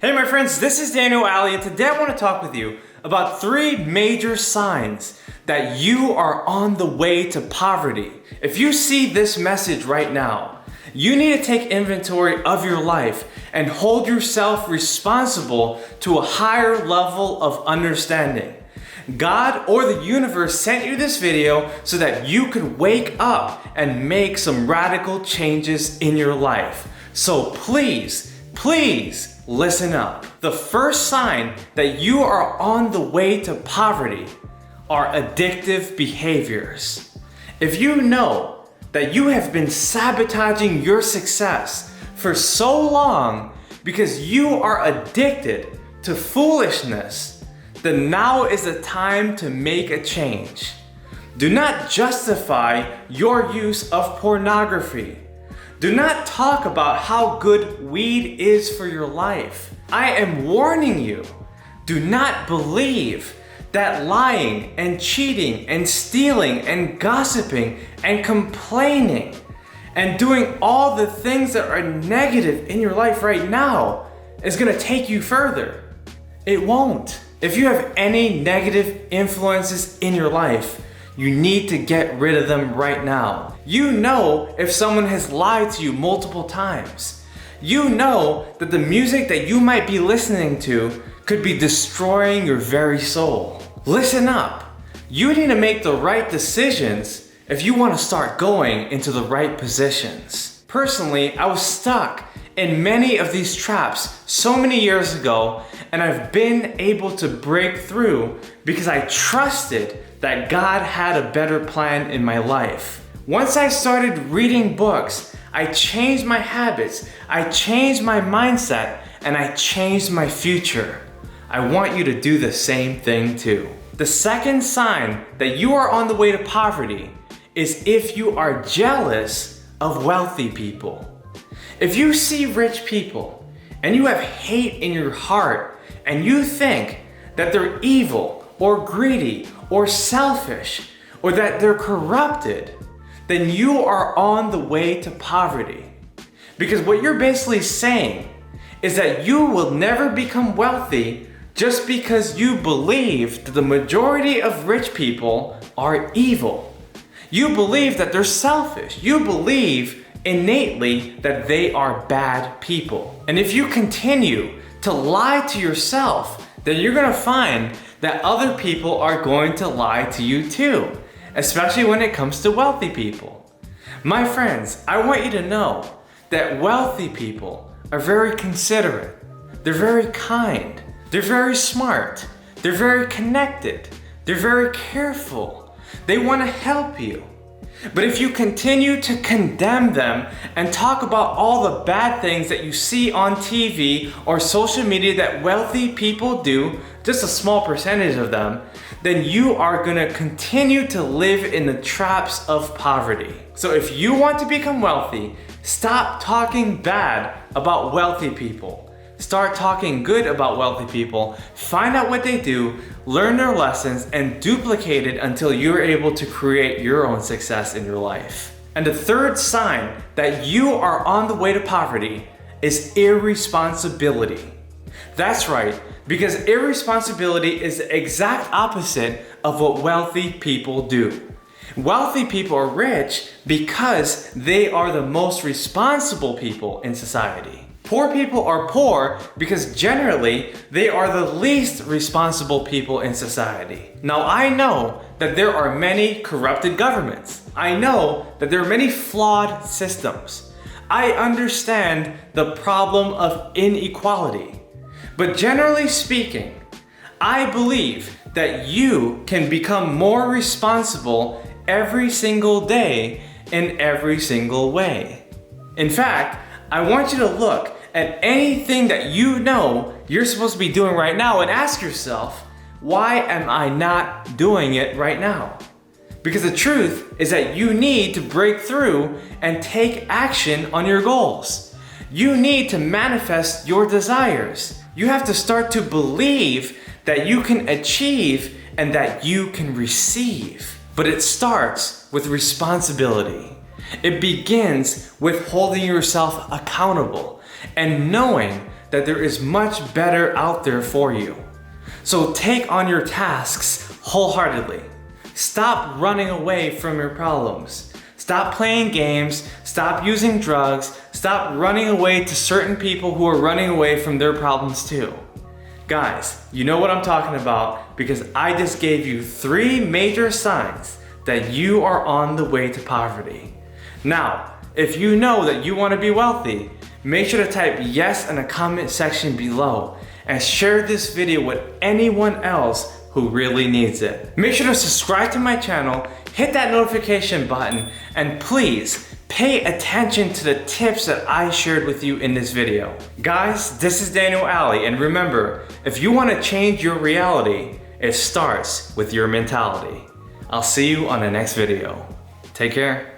Hey my friends, this is Daniel Alley, and today I want to talk with you about 3 major signs that you are on the way to poverty. If you see this message right now, you need to take inventory of your life and hold yourself responsible to a higher level of understanding. God or the universe sent you this video so that you could wake up and make some radical changes in your life. So please listen up. The first sign that you are on the way to poverty are addictive behaviors. If you know that you have been sabotaging your success for so long because you are addicted to foolishness, then now is the time to make a change. Do not justify your use of pornography. Do not talk about how good weed is for your life. I am warning you. Do not believe that lying and cheating and stealing and gossiping and complaining and doing all the things that are negative in your life right now is gonna take you further. It won't. If you have any negative influences in your life, you need to get rid of them right now. You know if someone has lied to you multiple times. You know that the music that you might be listening to could be destroying your very soul. Listen up. You need to make the right decisions if you want to start going into the right positions. Personally, I was stuck in many of these traps so many years ago, and I've been able to break through because I trusted that God had a better plan in my life. Once I started reading books, I changed my habits, I changed my mindset, and I changed my future. I want you to do the same thing too. The second sign that you are on the way to poverty is if you are jealous of wealthy people. If you see rich people and you have hate in your heart and you think that they're evil or greedy or selfish or that they're corrupted, then you are on the way to poverty. Because what you're basically saying is that you will never become wealthy just because you believe that the majority of rich people are evil. You believe that they're selfish. You believe innately that they are bad people. And if you continue to lie to yourself, then you're gonna find that other people are going to lie to you too, especially when it comes to wealthy people. My friends, I want you to know that wealthy people are very considerate, they're very kind, they're very smart, they're very connected, they're very careful, they want to help you. But if you continue to condemn them and talk about all the bad things that you see on TV or social media that wealthy people do, just a small percentage of them, then you are gonna continue to live in the traps of poverty. So if you want to become wealthy, stop talking bad about wealthy people. Start talking good about wealthy people, find out what they do, learn their lessons, and duplicate it until you're able to create your own success in your life. And the third sign that you are on the way to poverty is irresponsibility. That's right, because irresponsibility is the exact opposite of what wealthy people do. Wealthy people are rich because they are the most responsible people in society. Poor people are poor because generally they are the least responsible people in society. Now I know that there are many corrupted governments. I know that there are many flawed systems. I understand the problem of inequality. But generally speaking, I believe that you can become more responsible every single day in every single way. In fact, I want you to look at anything that you know you're supposed to be doing right now and ask yourself, why am I not doing it right now? Because the truth is that you need to break through and take action on your goals. You need to manifest your desires. You have to start to believe that you can achieve and that you can receive. But it starts with responsibility. It begins with holding yourself accountable and knowing that there is much better out there for you. So take on your tasks wholeheartedly. Stop running away from your problems. Stop playing games, stop using drugs, stop running away to certain people who are running away from their problems too. Guys, you know what I'm talking about because I just gave you 3 major signs that you are on the way to poverty. Now, if you know that you want to be wealthy, make sure to type yes in the comment section below and share this video with anyone else who really needs it. Make sure to subscribe to my channel, hit that notification button, and please pay attention to the tips that I shared with you in this video. Guys, this is Daniel Alley, and remember, if you want to change your reality, it starts with your mentality. I'll see you on the next video. Take care.